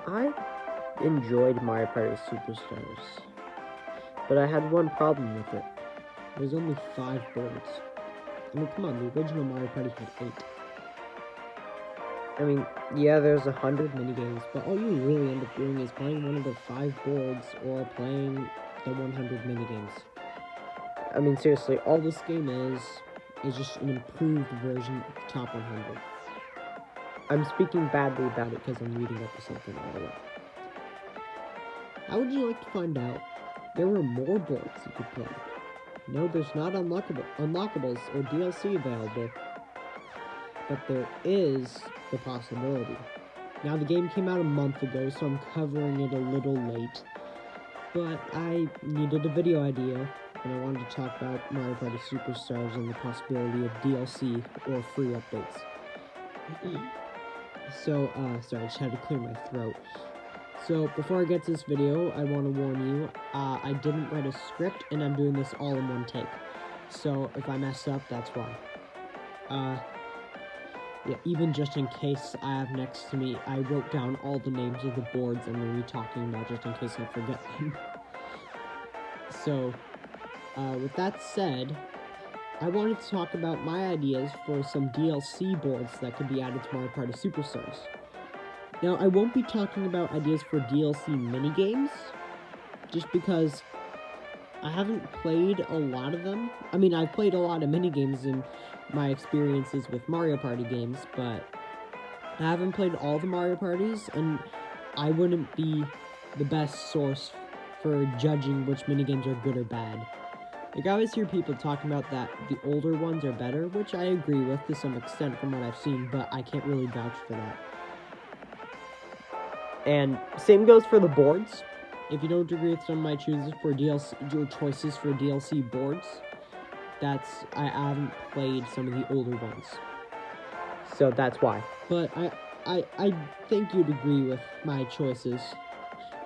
I enjoyed Mario Party Superstars, but I had one problem with it. There's only 5 boards. I mean, come on, the original Mario Party had 8. I mean, yeah, there's 100 minigames, but all you really end up doing is playing one of the 5 boards or playing the 100 minigames. I mean, seriously, all this game is just an improved version of the Top 100. I'm speaking badly about it because I'm reading up to something, by the way. How would you like to find out there were more boards you could play? No, there's not unlockables or DLC available, but there is the possibility. Now, the game came out a month ago, so I'm covering it a little late, but I needed a video idea, and I wanted to talk about Mario Party Superstars and the possibility of DLC or free updates. So, sorry, I just had to clear my throat. So, before I get to this video, I want to warn you, I didn't write a script, and I'm doing this all in one take. So, if I mess up, that's why. Yeah, even just in case I have next to me, I wrote down all the names of the boards I'm going to be talking about, just in case I forget them. So, with that said, I wanted to talk about my ideas for some DLC boards that could be added to Mario Party Superstars. Now, I won't be talking about ideas for DLC minigames, just because I haven't played a lot of them. I mean, I've played a lot of minigames in my experiences with Mario Party games, but I haven't played all the Mario Parties, and I wouldn't be the best source for judging which minigames are good or bad. Like, I always hear people talking about that the older ones are better, which I agree with to some extent from what I've seen, but I can't really vouch for that. And same goes for the boards. If you don't agree with some of my choices for DLC boards, I haven't played some of the older ones, so that's why. But I think you'd agree with my choices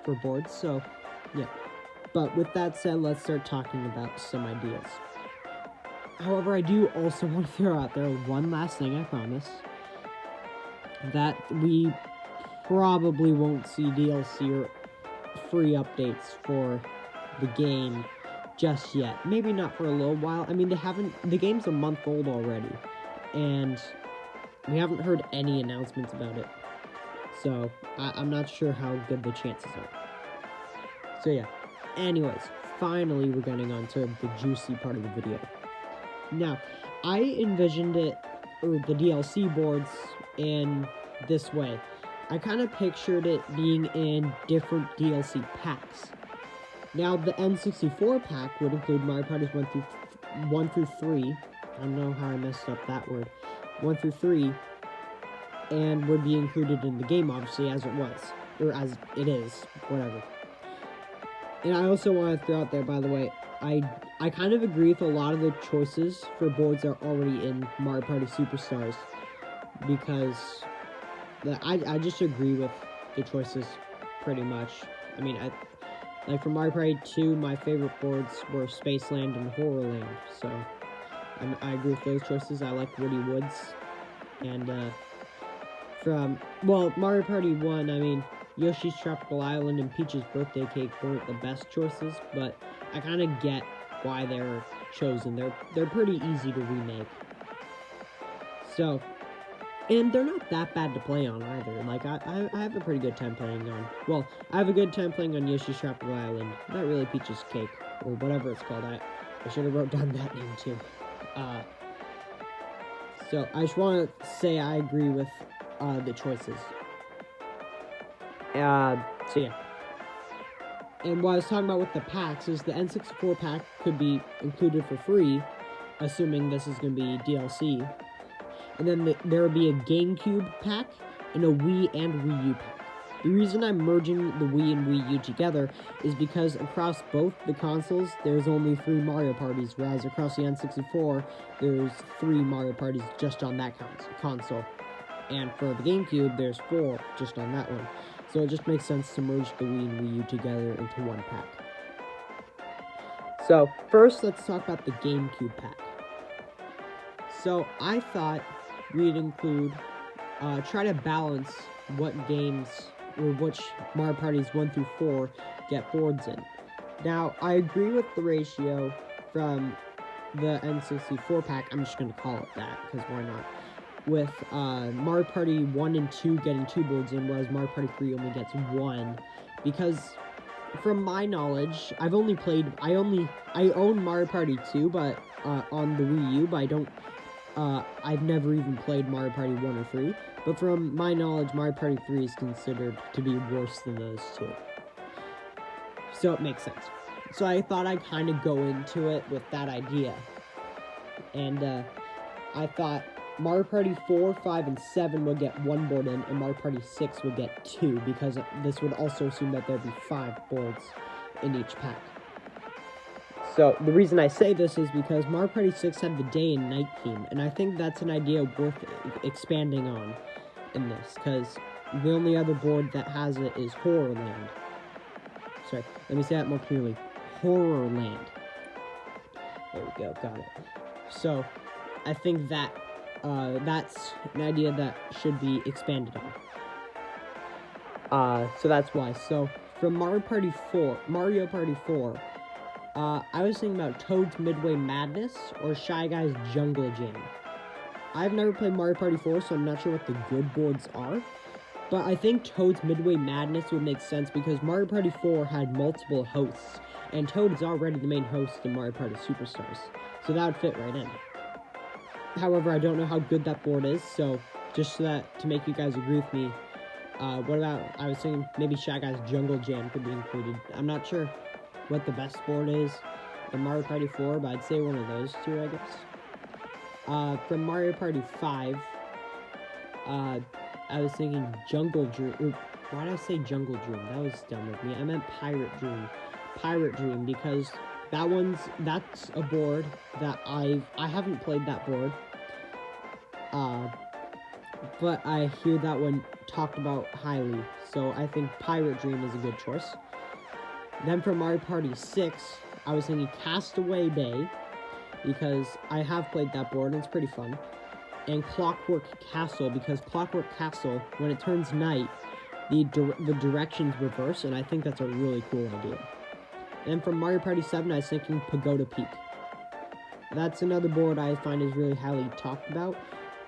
for boards, so yeah. But with that said, let's start talking about some ideas. However, I do also want to throw out there one last thing, I promise, that we probably won't see DLC or free updates for the game just yet. Maybe not for a little while. I mean, the game's a month old already, and we haven't heard any announcements about it. So, I'm not sure how good the chances are. So yeah. Anyways, finally we're getting on to the juicy part of the video. Now, I envisioned it, or the DLC boards, in this way. I kind of pictured it being in different DLC packs. Now, the N64 pack would include Mario Parties 1 through 3. I don't know how I messed up that word. 1 through 3, and would be included in the game, obviously, as it was. Or as it is, whatever. And I also want to throw out there, by the way, I kind of agree with a lot of the choices for boards that are already in Mario Party Superstars, because I just agree with the choices pretty much. I mean, like for Mario Party 2, my favorite boards were Spaceland and Horrorland, so I agree with those choices. I like Woody Woods, and Mario Party 1, I mean, Yoshi's Tropical Island and Peach's Birthday Cake weren't the best choices, but I kind of get why they're chosen. They're pretty easy to remake. So, and they're not that bad to play on either. Like, I have a pretty good time playing on... Well, I have a good time playing on Yoshi's Tropical Island. Not really Peach's Cake, or whatever it's called. I should have wrote down that name, too. So, I just want to say I agree with the choices. So yeah. And what I was talking about with the packs is the N64 pack could be included for free, assuming this is going to be DLC. And then there would be a GameCube pack and a Wii and Wii U pack. The reason I'm merging the Wii and Wii U together is because across both the consoles, there's only 3 Mario Parties, whereas across the N64, there's 3 Mario Parties just on that console. And for the GameCube, there's 4 just on that one. So it just makes sense to merge the Wii and Wii U together into one pack. So, first, let's talk about the GameCube pack. So, I thought we'd include, try to balance what games or which Mario Parties 1 through 4 get boards in. Now, I agree with the ratio from the N64 pack. I'm just going to call it that, because why not? With Mario Party 1 and 2 getting 2 boards in, whereas Mario Party 3 only gets 1. Because, from my knowledge, I own Mario Party 2, but, on the Wii U, but I don't, I've never even played Mario Party 1 or 3. But from my knowledge, Mario Party 3 is considered to be worse than those two. So it makes sense. So I thought I'd kind of go into it with that idea. And I thought Mario Party 4, 5, and 7 would get 1 board in, and Mario Party 6 would get 2, because this would also assume that there'd be 5 boards in each pack. So the reason I say this is because Mario Party 6 had the day and night theme, and I think that's an idea worth expanding on in this, because the only other board that has it is Horrorland. Sorry, let me say that more clearly. Horrorland. There we go, got it. So, I think that that's an idea that should be expanded on. So that's why. So, from Mario Party 4, I was thinking about Toad's Midway Madness or Shy Guy's Jungle Jam. I've never played Mario Party 4, so I'm not sure what the good boards are. But I think Toad's Midway Madness would make sense because Mario Party 4 had multiple hosts, and Toad is already the main host in Mario Party Superstars, so that would fit right in. However, I don't know how good that board is, so just so that to make you guys agree with me, what about, I was thinking maybe Shy Guy's Jungle Jam could be included. I'm not sure what the best board is in Mario Party 4, but I'd say one of those two, I guess. From Mario Party 5, I was thinking Jungle Dream. Why did I say Jungle Dream? That was dumb of me. I meant Pirate Dream. Pirate Dream, because that's a board that I haven't played that board. But I hear that one talked about highly, so I think Pirate Dream is a good choice. Then for Mario Party 6, I was thinking Castaway Bay, because I have played that board and it's pretty fun. And Clockwork Castle, because Clockwork Castle, when it turns night, the directions reverse, and I think that's a really cool idea. And from Mario Party 7, I was thinking Pagoda Peak. That's another board I find is really highly talked about.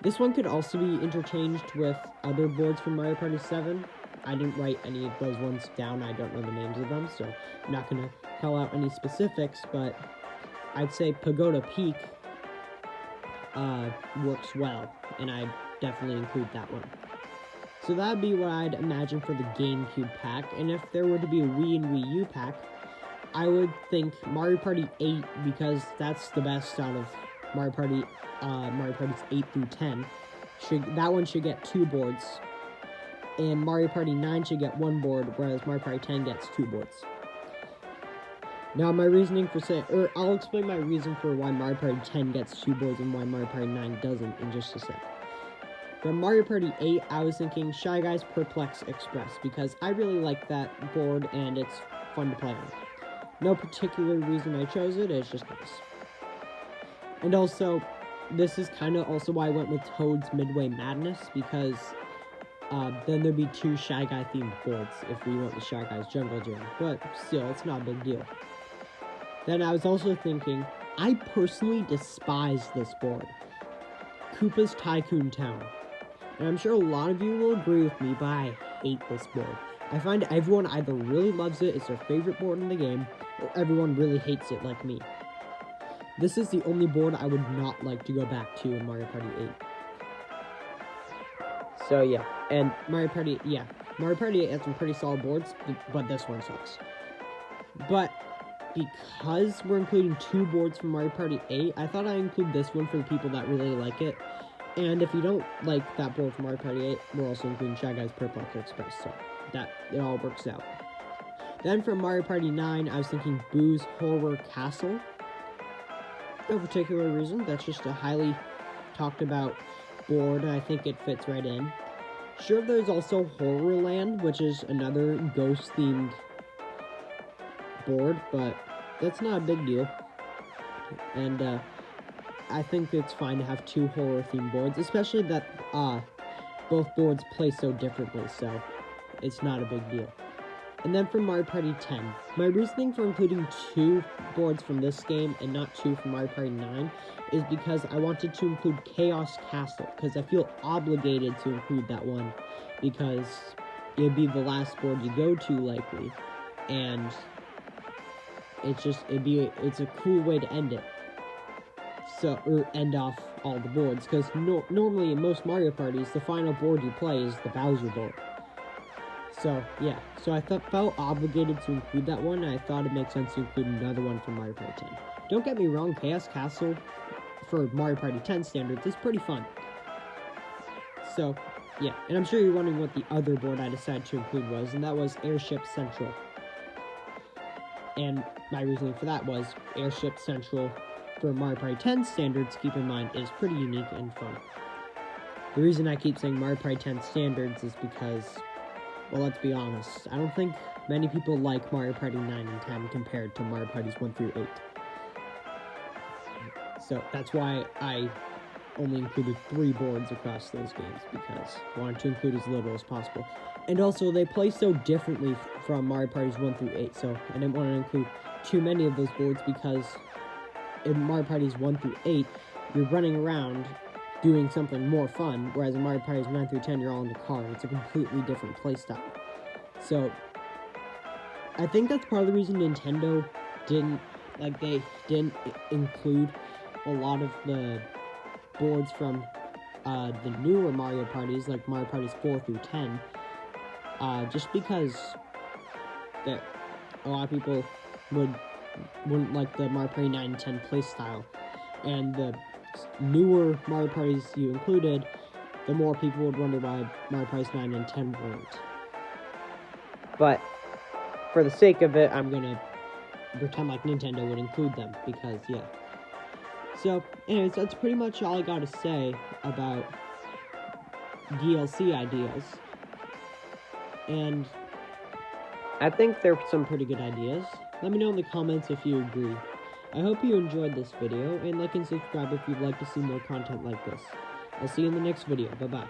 This one could also be interchanged with other boards from Mario Party 7. I didn't write any of those ones down, I don't know the names of them, so I'm not going to call out any specifics, but I'd say Pagoda Peak works well, and I'd definitely include that one. So that'd be what I'd imagine for the GameCube pack, and if there were to be a Wii and Wii U pack, I would think Mario Party 8, because that's the best out of Mario Parties 8 through 10. That one should get 2 boards, and Mario Party 9 should get 1 board, whereas Mario Party 10 gets 2 boards. Now, my reasoning for I'll explain my reason for why Mario Party 10 gets 2 boards and why Mario Party 9 doesn't in just a sec. From Mario Party 8, I was thinking Shy Guy's Perplex Express, because I really like that board and it's fun to play on. No particular reason I chose it, it's just nice. And also, this is kind of also why I went with Toad's Midway Madness, because then there'd be 2 Shy Guy themed boards if we went with Shy Guy's Jungle Jam, but still, it's not a big deal. Then I was also thinking, I personally despise this board, Koopa's Tycoon Town. And I'm sure a lot of you will agree with me, but I hate this board. I find everyone either really loves it, it's their favorite board in the game, or everyone really hates it like me. This is the only board I would not like to go back to in Mario Party 8. So yeah, and Mario Party 8 has some pretty solid boards, but this one sucks. But because we're including 2 boards from Mario Party 8, I thought I'd include this one for the people that really like it. And if you don't like that board from Mario Party 8, we're also including Shy Guy's Perplex Express, so that it all works out. Then from Mario Party 9, I was thinking Boo's Horror Castle. No particular reason, that's just a highly talked about board, and I think it fits right in. Sure, there's also Horrorland, which is another ghost-themed board, but that's not a big deal. And I think it's fine to have 2 horror-themed boards, especially that both boards play so differently, so it's not a big deal. And then for Mario Party 10, my reasoning for including 2 boards from this game and not 2 from Mario Party 9 is because I wanted to include Chaos Castle, because I feel obligated to include that one, because it'd be the last board you go to likely, and it's a cool way to end it. So, or end off all the boards, because normally in most Mario parties, the final board you play is the Bowser board. So, yeah. So I felt obligated to include that one, and I thought it makes sense to include another one from Mario Party 10. Don't get me wrong, Chaos Castle for Mario Party 10 standards is pretty fun. So, yeah. And I'm sure you're wondering what the other board I decided to include was, and that was Airship Central. And my reasoning for that was Airship Central for Mario Party 10 standards, keep in mind, is pretty unique and fun. The reason I keep saying Mario Party 10 standards is because, well, let's be honest, I don't think many people like Mario Party 9 and 10 compared to Mario Parties 1 through 8. So that's why I only included 3 boards across those games, because I wanted to include as little as possible. And also, they play so differently from Mario Parties 1 through 8, so I didn't want to include too many of those boards, because in Mario Parties 1 through 8, you're running around doing something more fun, whereas in Mario Parties 9 through 10, you're all in the car. It's a completely different playstyle. So, I think that's part of the reason Nintendo didn't include a lot of the boards from the newer Mario parties, like Mario Parties 4 through 10, just because that a lot of people wouldn't like the Mario Party 9 and 10 playstyle, and the newer Mario parties you included, the more people would wonder why Mario Parties 9 and 10 weren't. But for the sake of it, I'm gonna pretend like Nintendo would include them, because yeah. So, anyways, that's pretty much all I gotta say about DLC ideas. And I think they're some pretty good ideas. Let me know in the comments if you agree. I hope you enjoyed this video, and like and subscribe if you'd like to see more content like this. I'll see you in the next video. Bye-bye.